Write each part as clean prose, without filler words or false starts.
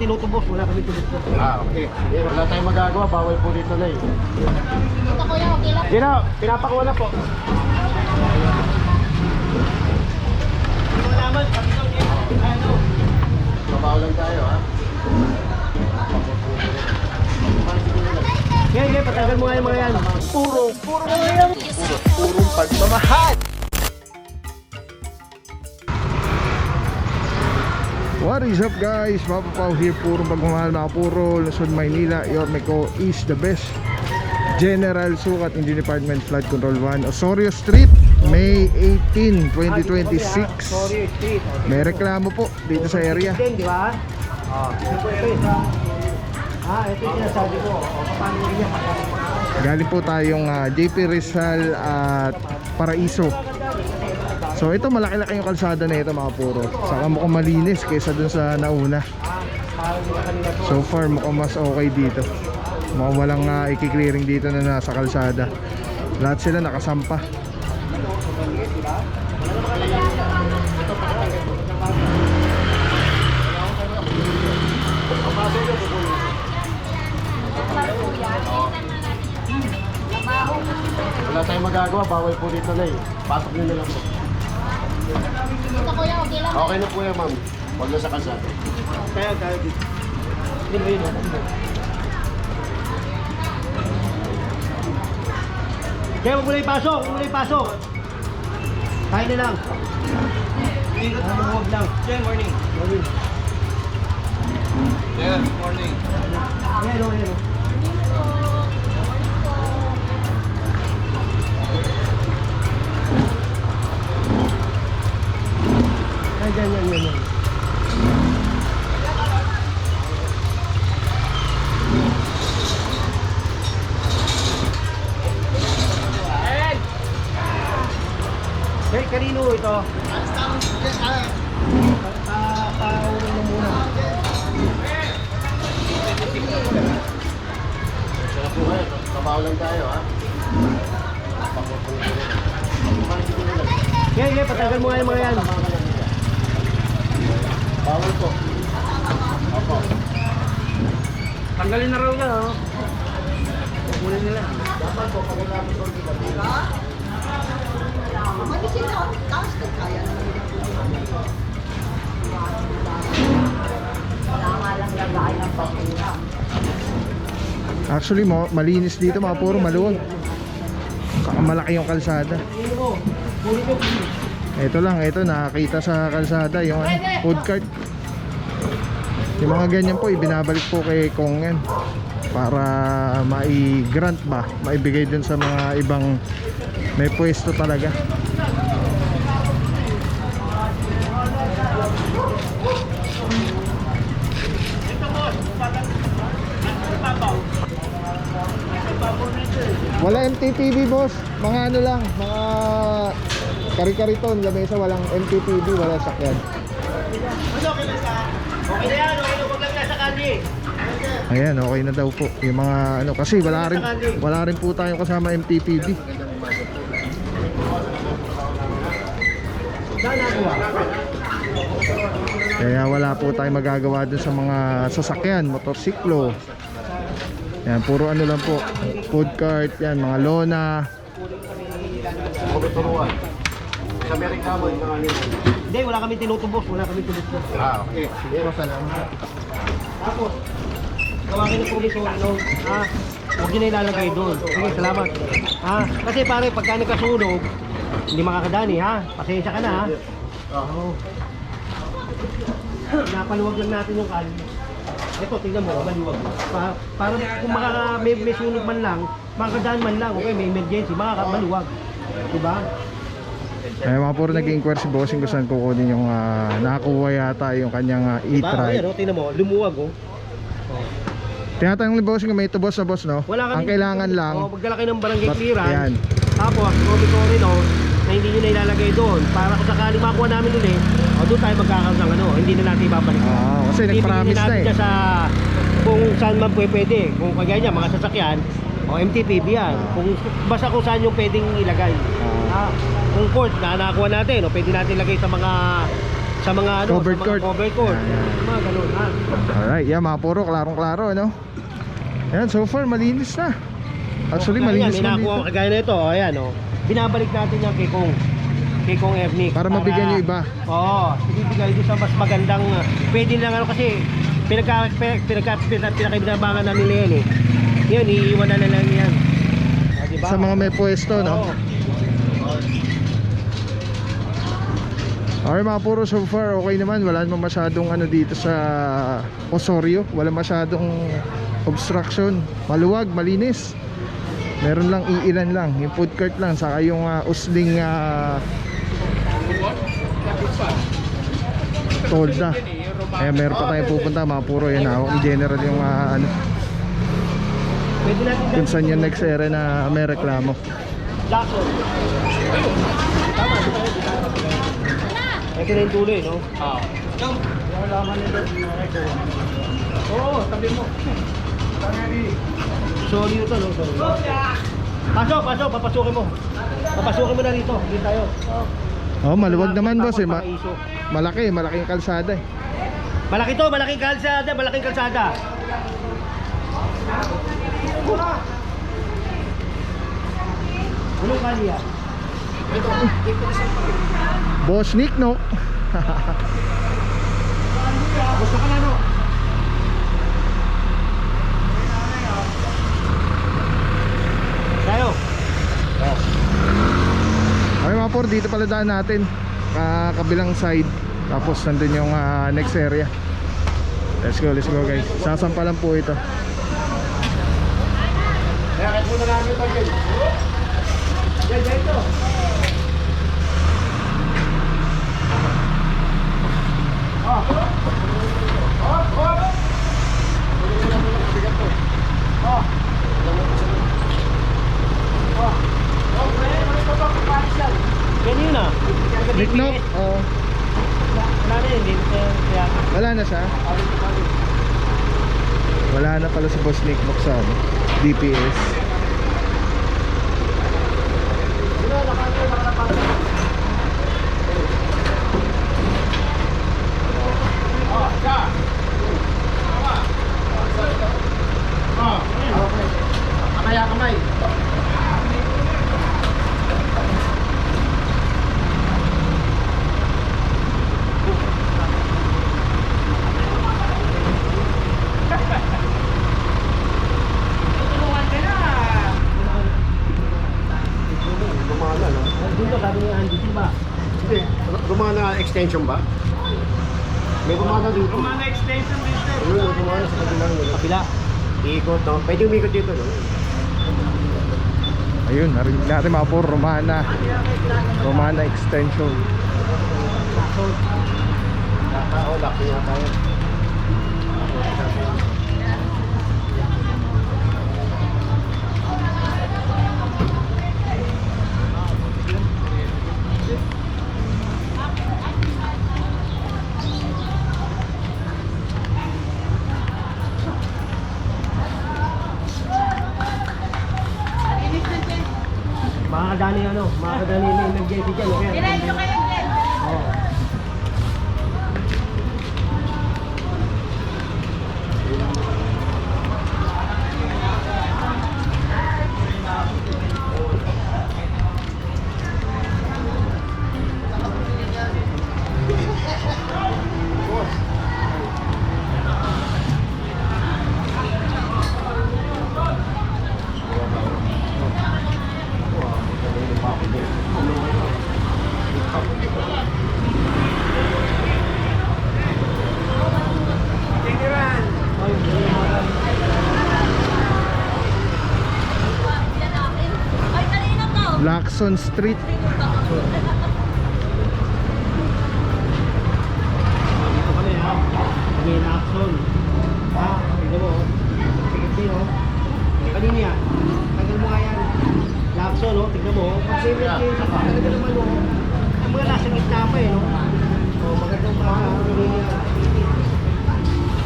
tinutubos, wala kami tinutubos. Okay. Wala tayong magagawa, bawal po dito na eh. Ito kuya, okay lang. Hindi na, pinapakuha na po. Mabaw lang tayo ha. Okay, patagal mo nga yung mga yan. Purong pagmamahal. What is up guys? Papa Pao here, purong pagmamahal mga puro, Luzon, Maynila. Yormeco is the best. General Sukat in the Department Flood Control 1, Osorio Street, May 18, 2026. Sorry, street. May reklamo po dito sa area. Di ba? Ito yung sinasabi ko. Paano niya? Galing po tayong JP Rizal at Paraiso. So ito, malaki-laki yung kalsada na ito mga puro. Saka mukhang malinis kaysa dun sa nauna. So far mukhang mas okay dito. Mukhang walang i-clearing dito na nasa kalsada. Lahat sila nakasampa. Wala tayong magagawa, bawal po dito na eh. Pasok nyo na lang po. Ito kuya, okay lang. Okay na po yan ma'am. Huwag na sa kalsada. Kaya dito. Hindi mo yun. Kaya huwag mo na ipasok, huwag mo na ipasok. Kain na lang. Huwag lang. Jen, morning. Morning. Yeah, morning. Ayan o, ayan o. Yan. Hey, kanino ito? Paulong na muna. Sana po kayo, mabaw lang tayo ha. Yeah, patagal mo nga yung mga yan. Bawal po. Opo. Tanggalin na raw yan, oh. Kunin nila. Dapat po, pag namin ito, di ba? Actually malinis dito mga puro, maluwag. Saka malaki yung kalsada. Ito lang, ito nakakita sa kalsada yung food cart. Yung mga ganyan po ibinabalik po kay Kong yan para mai-grant ba, maibigay dun sa mga ibang may pwesto talaga. Wala MTPB boss, mga ano lang, mga kari-kariton, lamesa, walang MTPB, wala sakyan. Okay na yan, huwag lang nasa kanli. Ayan, okay na daw po. Yung mga ano, kasi wala rin po tayong kasama MTPB. Kaya wala po tayong magagawa dun sa mga sasakyan, motorsiklo. Yan, puro ano lang po, food cart, yan, mga lona. Turuan. Sa Amerikano, yung mga nila. Hindi, wala kami tinutubos, Okay. Sige po, salamat. Tapos, gawagin ng pulis o ano, huwag nyo na ilalagay doon. Sige, salamat. Kasi pare, pagka nagkasunog, hindi makakadani, pasensya ka na, Oo. Napaluwag lang natin yung kali. Ito, tingnan mo, maluwag. Para kung may sunog man lang, makakadaan man lang, okay, may emergency, maluwag. Diba? Ay, mga puro nag-inquire si bossing kung saan kukunin yung nakakuha yata yung kanyang e-trike. Diba? Tingnan mo, lumuwag, Tinatanong ni bossing kung may tubos na boss, no? Wala Ang kailangan lang, magdala kayo ng barangay Yan. clearance. Tapos, promissory no, na hindi nyo na ilalagay doon. Para kung sakaling makuha namin ulit, doon tayo magkakaroon ng ano, hindi na natin ibabalik. kasi nag-promise na eh. Sa kung saan man pwede. Kung kagaya niya, mga sasakyan, MTPB yan. Basta kung saan yung pwedeng ilagay. Kung court na nakakuha natin, pwede natin ilagay sa mga sa mga ano, Covered sa mga court. covered court. Ayan. Mga ganun, ha? Alright, yan mga puro, klarong-klaro, ano? Ayan, so far, malinis na. Actually, malinis May na nakuha dito. kagaya na ito, ayan, oh. Binabalik natin yan kay Kong Ernick. Para mabigyan yung iba. Oo, ibibigay doon sa mas magandang, pwede lang ano kasi, pinakabinabangan na nila yan eh. Yun, iiwan na lang yan. Ah, diba? Sa mga may pwesto, no? Oo. Okay mga puro, so far okay naman. Wala naman masyadong ano dito sa Osorio. Wala masyadong obstruction. Maluwag, malinis. Meron lang iilan lang. Yung food court lang. Saka yung usling tolda. Kaya meron pa tayong pupunta mga puro. Yan ako. In general yung ano, Pwede natin kung saan yung next area na may reklamo. Jackson. Tama, ito na yung tuloy, no? Oo. Wala nito. Oo, tabi mo. Sorry ito, no? Sorry. Pasok, papasukin mo. Papasukin mo na rito. Dito tayo. Oh, maluwag naman boss eh. Pakaiso. Malaking kalsada eh. Malaki to, malaking kalsada. Anong kaliya? Boss Nick, no? Gusto ka na, no? Tayo. Okay mga por, dito pala daan natin. Kabilang side. Tapos nandun yung next area. Let's go guys. Sasampalan po ito. Kaya kahit muna namin ito, guys. Yan, ito. Yan yun ah. Nick, no? Oo. Wala na yun, kaya Wala na siya. Wala na pala si Boss Nick Nook sa DPS. Kamay. Gumana, no? dito sabi ni Andy, di ba? Hindi. Gumana extension ba? May gumana dito. Mga extension mister. Ayun, gumana sa kabilang. Kapila. Ikot, no? Pwede umikot dito, no? Ayun, narinig natin mga por, Romana extension. Oo, laki nga tayo. Makakadani may emergency dyan. Okay? Diretso kayo din. Oo. Ay, kanina to. Lacson Street. Dito kami ha. May action. Ha? Tignan mo. Tignan din oh. Kanina yan. Tagal mo nga yan. Action oh. Tignan mo. Pag sa emergency pa. Talaga naman oh. Ang mga nasa gitna pa eh no. Oh, magandang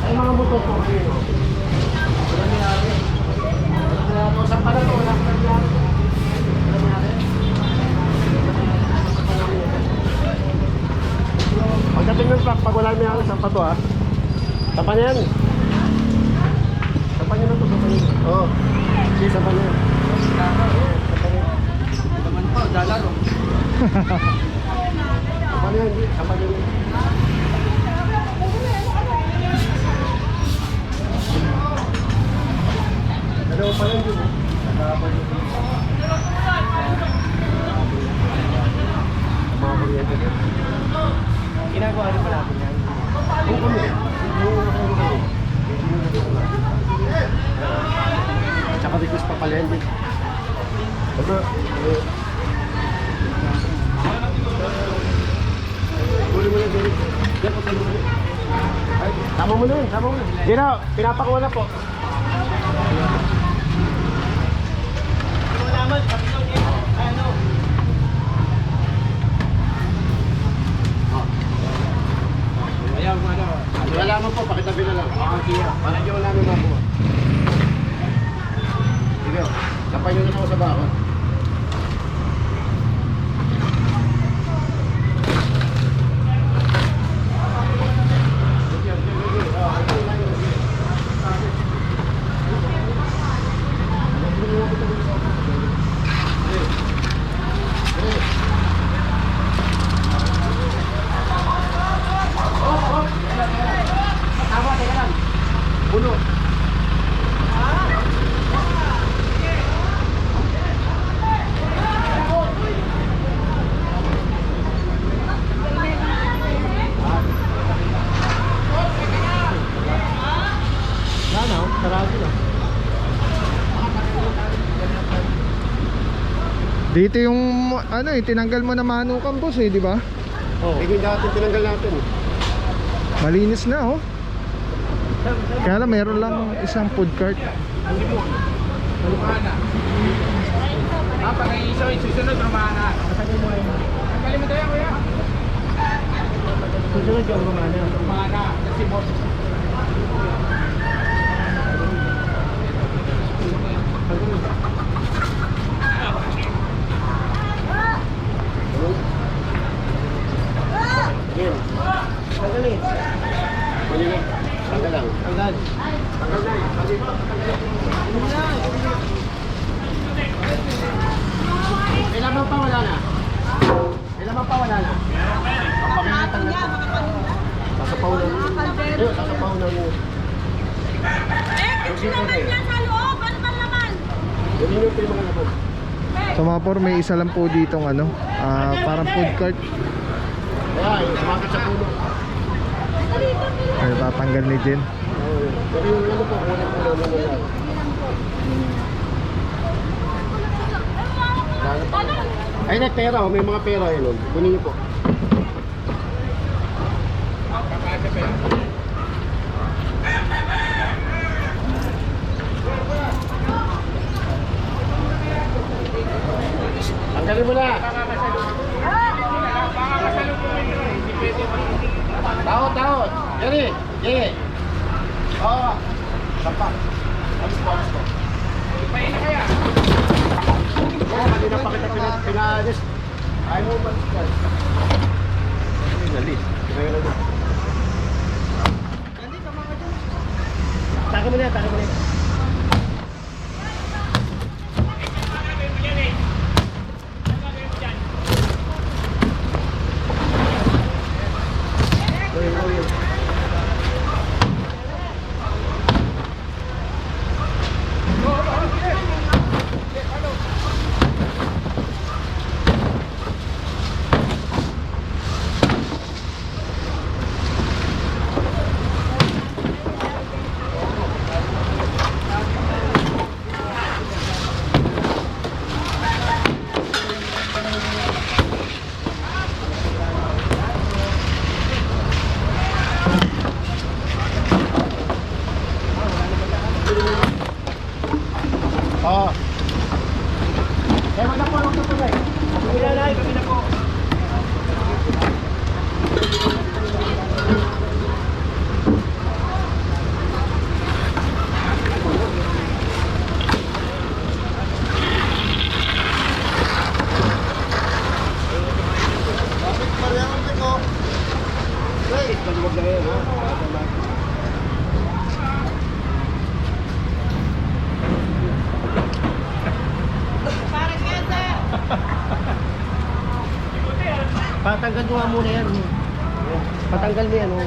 ay mga motor po kayo no. Wala nangyari. Saan pa na to? Wala nangyari. Wala nangyari. Pagdating ng sampa to ha. Sampa na yan. Sampa niya na to, sampa niya. Oo. Sige, sampa niya. Naman pa, dalaro. Sampa niya, hindi. Sampa niya. Dalawa pa yan yun. Mga kuryente din. Ginagawa rin pa natin yan. Oo kami. Tsaka request pa pala yan din. Huli mo na din. Diyan po tayo mo. Ay, tama mo na yun, tama mo na. Di na, pinapakuha na po. Naman, kapito niya. Ano? Ayaw, ano? Wala mo po, pakitabi na lang. Para di wala naman mabuha. Sige, kapay nyo na ako sa bako. Puno. Ano? Sarado na. Dito yung ano eh, tinanggal mo na manukan boss eh, di ba? Oo. Tingin natin, tinanggal natin. Malinis na oh. Kaya lang meron lang isang food cart. Pag-iiso, susunod Romana. Tanggalin mo tayo, kuya. Susunod yung Romana. Romana, kasi boss. Yan. Tanggalin. Malinig. Tanggal lang. Tanggal. Tanggal na eh. May laman pa wala na. May laman pa wala na. Papakita na. Sasapaw na. Ayun, sasapaw na mo. Ano naman yan sa loob? Ano ba naman? Yan yung mga laman. So mga por, may isa lang po ditong ano, parang food cart. Kaya, yung sumakat sa puno. Ay, tatanggal ni Jen. Pero yung ano po, puno-puno na nila. Ay, na pera. May mga pera yun. Kunin niyo po. Tanggalin mo na. Tahot, tahot. Jerry, Jerry. Oo. Sampak. Alis po, alis po. Pahinga kaya. Oo, kanina pa kita pinalis. Ayaw mo ba? Pinalis. Pinalis. Taka mo na, taka mo na. Oo. Eh, wag na po, wag na po. Kabila na, kabila po. Hey, maluwag na ngayon, ha? patanggal nyo nga muna yan. Patanggal mo yan. Oh.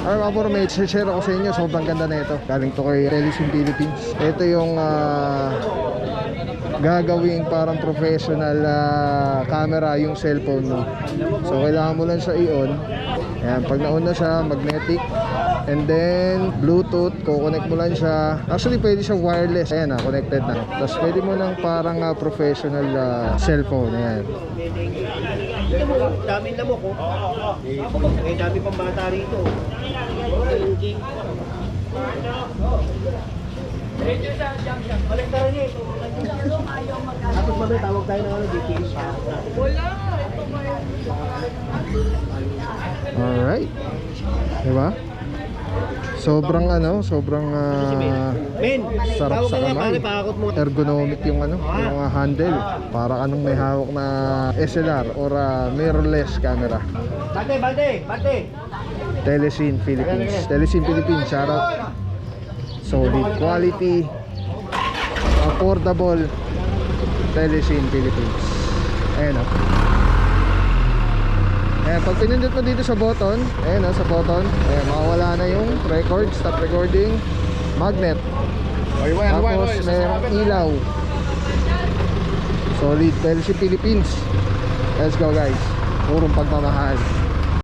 Alright mga puro, may share ako sa inyo. Sobrang ganda na ito. Galing to kay Telesin Philippines. Ito yung gagawing parang professional camera yung cellphone mo. So kailangan mo lang siya i-on. Ayan, pag nauna siya, magnetic. And then Bluetooth, kukonect mo lang siya. Actually pwede siya wireless. Ayan na, connected na. Tapos pwede mo ng parang professional cellphone. Ayan. Ito mo, daming lamok ko. Eh, dami pang bata rito. Balik tayo niya. Tapos mamaya tawag tayo ng GPS. Alright. Diba? Sobrang Men, sarap tawag sa ka nga, kamay. pare, pakakot mo. Ergonomic yung yung handle. Para anong may hawak na SLR or mirrorless camera. Bate! Telesin Philippines. Telesin Philippines, shoutout. Solid quality, affordable. Telesin Philippines. Ayan o. Ayan, pag pinindot mo dito sa button, ayan o, sa button, ayan, makawala na yung record, stop recording, magnet. Tapos mayroong ilaw. Solid. Telesin Philippines. Let's go guys. Purong pagmamahal.